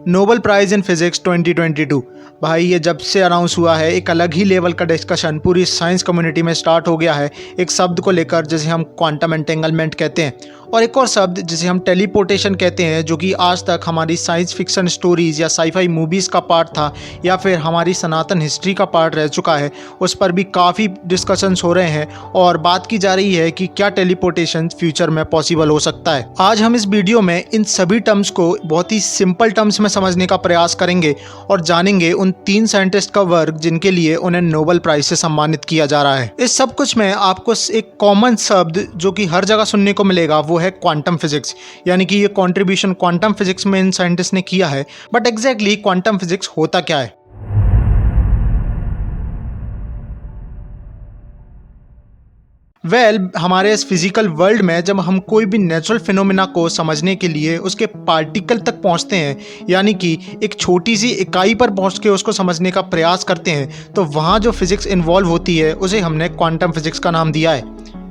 Nobel prize in physics 2022। भाई ये जब से अनाउंस हुआ है एक अलग ही लेवल का डिस्कशन पूरी साइंस कम्युनिटी में स्टार्ट हो गया है एक शब्द को लेकर जिसे हम क्वांटम एंटेंगलमेंट कहते हैं, और एक और शब्द जिसे हम टेलीपोर्टेशन कहते हैं, जो कि आज तक हमारी साइंस फिक्शन स्टोरीज़ या साईफाई मूवीज़ का पार्ट था या फिर हमारी सनातन हिस्ट्री का पार्ट रह चुका है। उस पर भी काफ़ी डिस्कशंस हो रहे हैं और बात की जा रही है कि क्या टेलीपोर्टेशन फ्यूचर में पॉसिबल हो सकता है। आज हम इस वीडियो में इन सभी टर्म्स को बहुत ही सिंपल टर्म्स में समझने का प्रयास करेंगे और जानेंगे उन 3 साइंटिस्ट का वर्क जिनके लिए उन्हें नोबेल प्राइज से सम्मानित किया जा रहा है। इस सब कुछ में आपको एक कॉमन शब्द जो कि हर जगह सुनने को मिलेगा वो है क्वांटम फिजिक्स, यानी कि ये कंट्रीब्यूशन क्वांटम फिजिक्स में इन साइंटिस्ट ने किया है। बट एग्जैक्टली क्वांटम फिजिक्स होता क्या है? हमारे इस फिजिकल वर्ल्ड में जब हम कोई भी नेचुरल फिनोमिना को समझने के लिए उसके पार्टिकल तक पहुंचते हैं, यानी कि एक छोटी सी इकाई पर पहुंच के उसको समझने का प्रयास करते हैं, तो वहाँ जो फिजिक्स इन्वॉल्व होती है उसे हमने क्वांटम फिजिक्स का नाम दिया है।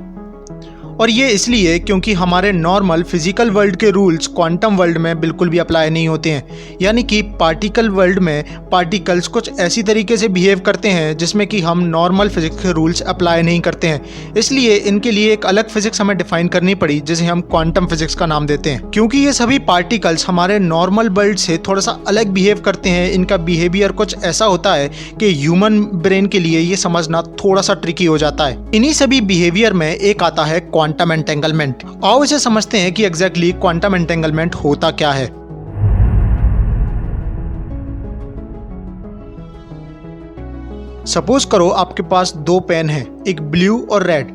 और ये इसलिए क्योंकि हमारे नॉर्मल फिजिकल वर्ल्ड के रूल्स क्वांटम वर्ल्ड में बिल्कुल भी अप्लाई नहीं होते हैं। यानी कि पार्टिकल वर्ल्ड में पार्टिकल्स कुछ ऐसी तरीके से बिहेव करते हैं जिसमें कि हम नॉर्मल फिजिक्स के रूल्स अप्लाई नहीं करते हैं। इसलिए इनके लिए एक अलग फिजिक्स हमें डिफाइन करनी पड़ी जिसे हम क्वांटम फिजिक्स का नाम देते हैं। क्योंकि ये सभी पार्टिकल्स हमारे नॉर्मल वर्ल्ड से थोड़ा सा अलग बिहेव करते हैं, इनका बिहेवियर कुछ ऐसा होता है कि ह्यूमन ब्रेन के लिए ये समझना थोड़ा सा ट्रिकी हो जाता है। इन्हीं सभी बिहेवियर में एक आता है क्वांटम एंटेंगलमेंट। आओ इसे समझते हैं कि एग्जैक्टली क्वांटम एंटेंगलमेंट होता क्या है। सपोज करो आपके पास 2 पेन हैं, एक ब्लू और रेड।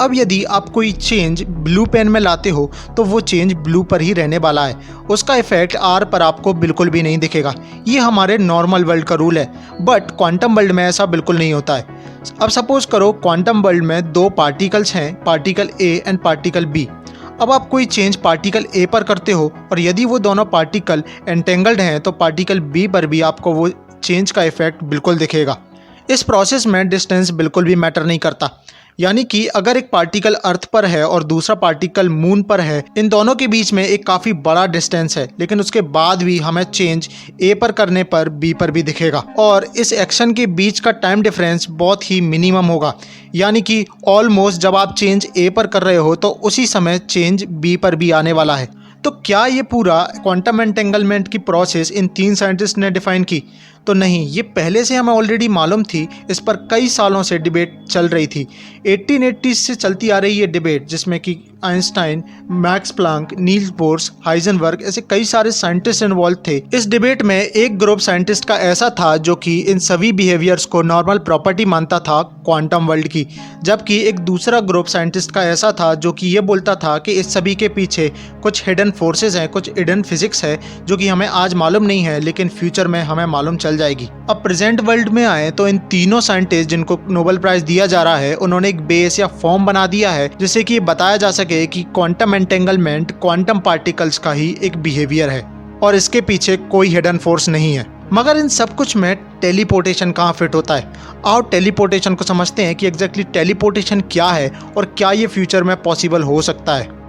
अब यदि आप कोई चेंज ब्लू पेन में लाते हो तो वो चेंज ब्लू पर ही रहने वाला है, उसका इफेक्ट आर पर आपको बिल्कुल भी नहीं दिखेगा। ये हमारे नॉर्मल वर्ल्ड का रूल है। बट क्वांटम वर्ल्ड में ऐसा बिल्कुल नहीं होता है। अब सपोज करो क्वांटम वर्ल्ड में 2 पार्टिकल्स हैं, particle A and particle B. अब आप कोई चेंज पार्टिकल ए पर करते हो और यदि वो दोनों पार्टिकल एंटेंगल्ड हैं तो पार्टिकल बी पर भी आपको वो चेंज का इफेक्ट बिल्कुल दिखेगा। इस प्रोसेस में डिस्टेंस बिल्कुल भी मैटर नहीं करता। यानी कि अगर एक पार्टिकल अर्थ पर है और दूसरा पार्टिकल मून पर है, इन दोनों के बीच में एक काफ़ी बड़ा डिस्टेंस है, लेकिन उसके बाद भी हमें चेंज ए पर करने पर बी पर भी दिखेगा। और इस एक्शन के बीच का टाइम डिफरेंस बहुत ही मिनिमम होगा। यानी कि ऑलमोस्ट जब आप चेंज ए पर कर रहे हो तो उसी समय चेंज बी पर भी आने वाला है। तो क्या ये पूरा क्वांटम एंटेंगलमेंट की प्रोसेस इन 3 साइंटिस्ट ने डिफाइन की? तो नहीं, ये पहले से हमें ऑलरेडी मालूम थी। इस पर कई सालों से डिबेट चल रही थी। 1880 से चलती आ रही ये डिबेट, जिसमें कि Einstein, Max Planck, Niels Bohr's, Heisenberg ऐसे कई सारे साइंटिस्ट इन्वॉल्व थे। इस डिबेट में एक ग्रुप साइंटिस्ट का ऐसा था जो कि इन सभी बिहेवियर्स को नॉर्मल प्रॉपर्टी मानता था क्वांटम वर्ल्ड की, जबकि एक दूसरा ग्रुप साइंटिस्ट का ऐसा था जो कि ये बोलता था कि इस सभी के पीछे कुछ हिडन फोर्सेज हैं, कुछ हिडन फिजिक्स है जो कि हमें आज मालूम नहीं है, लेकिन फ्यूचर में हमें मालूम चल जाएगी। अब प्रेजेंट वर्ल्ड में आए तो इन तीनों साइंटिस्ट जिनको नोबेल प्राइज दिया जा रहा है, उन्होंने एक बेस या फॉर्म बना दिया है जिससे कि बताया जा सके कि क्वांटम एंटेंगलमेंट क्वांटम पार्टिकल्स का ही एक बिहेवियर है और इसके पीछे कोई हिडन फोर्स नहीं है। मगर इन सब कुछ में टेलीपोर्टेशन कहाँ फिट होता है? आओ टेलीपोर्टेशन को समझते हैं कि एग्जैक्टली टेलीपोर्टेशन क्या है और क्या ये फ्यूचर में पॉसिबल हो सकता है।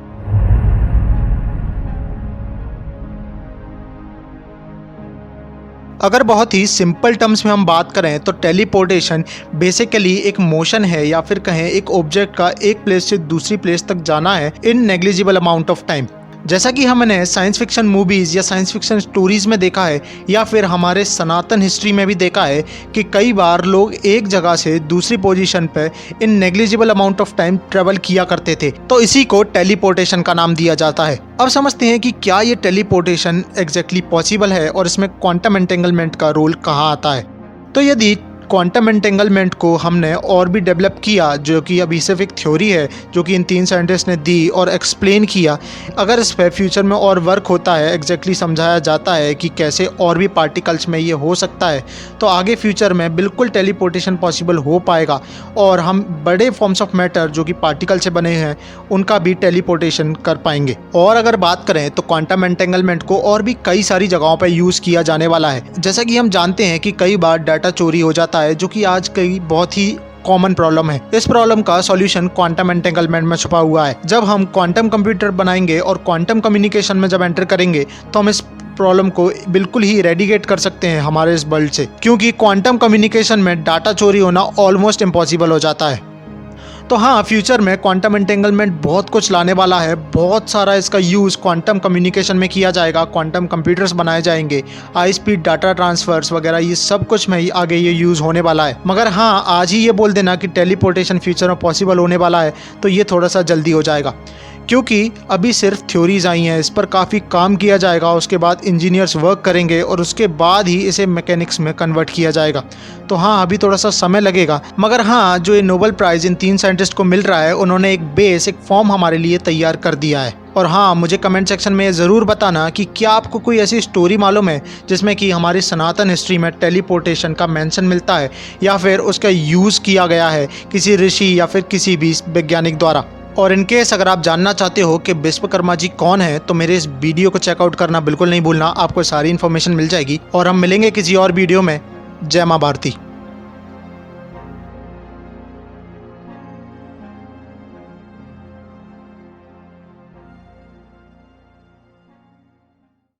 अगर बहुत ही सिंपल टर्म्स में हम बात करें तो टेलीपोर्टेशन बेसिकली एक मोशन है या फिर कहें एक ऑब्जेक्ट का एक प्लेस से दूसरी प्लेस तक जाना है इन नेग्लिजिबल अमाउंट ऑफ टाइम। जैसा कि हमने साइंस फिक्शन मूवीज़ या साइंस फिक्शन स्टोरीज़ में देखा है या फिर हमारे सनातन हिस्ट्री में भी देखा है कि कई बार लोग एक जगह से दूसरी पोजीशन पे in negligible amount of time travel किया करते थे, तो इसी को टेलीपोर्टेशन का नाम दिया जाता है। अब समझते हैं कि क्या ये टेलीपोर्टेशन एग्जैक्टली पॉसिबल है और इसमें क्वांटम एंटेंगलमेंट का रोल कहाँ आता है। तो यदि क्वांटम एंटेंगलमेंट को हमने और भी डेवलप किया, जो कि अभी सिर्फ एक थ्योरी है जो कि इन 3 साइंटिस्ट ने दी और एक्सप्लेन किया, अगर इस पर फ्यूचर में और वर्क होता है, एग्जैक्टली समझाया जाता है कि कैसे और भी पार्टिकल्स में ये हो सकता है, तो आगे फ्यूचर में बिल्कुल टेलीपोर्टेशन पॉसिबल हो पाएगा और हम बड़े फॉर्म्स ऑफ मैटर जो कि पार्टिकल से बने हैं उनका भी टेलीपोर्टेशन कर पाएंगे। और अगर बात करें तो क्वांटम एंटेंगलमेंट को और भी कई सारी जगहों पर यूज़ किया जाने वाला है। जैसा कि हम जानते हैं कि कई बार डाटा चोरी हो जाता है, जो कि आज कई बहुत ही कॉमन प्रॉब्लम है। इस प्रॉब्लम का सॉल्यूशन क्वांटम एंटेंगलमेंट में छुपा हुआ है। जब हम क्वांटम कंप्यूटर बनाएंगे और क्वांटम कम्युनिकेशन में जब एंटर करेंगे तो हम इस प्रॉब्लम को बिल्कुल ही रेडिकेट कर सकते हैं हमारे इस वर्ल्ड से, क्योंकि क्वांटम कम्युनिकेशन में डाटा चोरी होना ऑलमोस्ट इम्पॉसिबल हो जाता है। तो हाँ, फ्यूचर में क्वांटम एंटेंगलमेंट बहुत कुछ लाने वाला है। बहुत सारा इसका यूज़ क्वांटम कम्युनिकेशन में किया जाएगा, क्वांटम कंप्यूटर्स बनाए जाएंगे, हाई स्पीड डाटा ट्रांसफर्स वगैरह, ये सब कुछ में आगे ये यूज़ होने वाला है। मगर हाँ, आज ही ये बोल देना कि टेलीपोर्टेशन फ्यूचर में पॉसिबल होने वाला है तो ये थोड़ा सा जल्दी हो जाएगा, क्योंकि अभी सिर्फ थ्योरीज आई हैं, इस पर काफ़ी काम किया जाएगा, उसके बाद इंजीनियर्स वर्क करेंगे और उसके बाद ही इसे मैकेनिक्स में कन्वर्ट किया जाएगा। तो हाँ, अभी थोड़ा सा समय लगेगा। मगर हाँ, जो ये नोबेल प्राइज़ इन 3 साइंटिस्ट को मिल रहा है, उन्होंने एक फॉर्म हमारे लिए तैयार कर दिया है। और हाँ, मुझे कमेंट सेक्शन में ज़रूर बताना कि क्या आपको कोई ऐसी स्टोरी मालूम है जिसमें कि हमारी सनातन हिस्ट्री में टेलीपोर्टेशन का मेंशन मिलता है या फिर उसका यूज़ किया गया है किसी ऋषि या फिर किसी भी वैज्ञानिक द्वारा। और इनकेस अगर आप जानना चाहते हो कि विश्वकर्मा जी कौन है तो मेरे इस वीडियो को चेकआउट करना बिल्कुल नहीं भूलना, आपको सारी इन्फॉर्मेशन मिल जाएगी। और हम मिलेंगे किसी और वीडियो में। जय माँ भारती।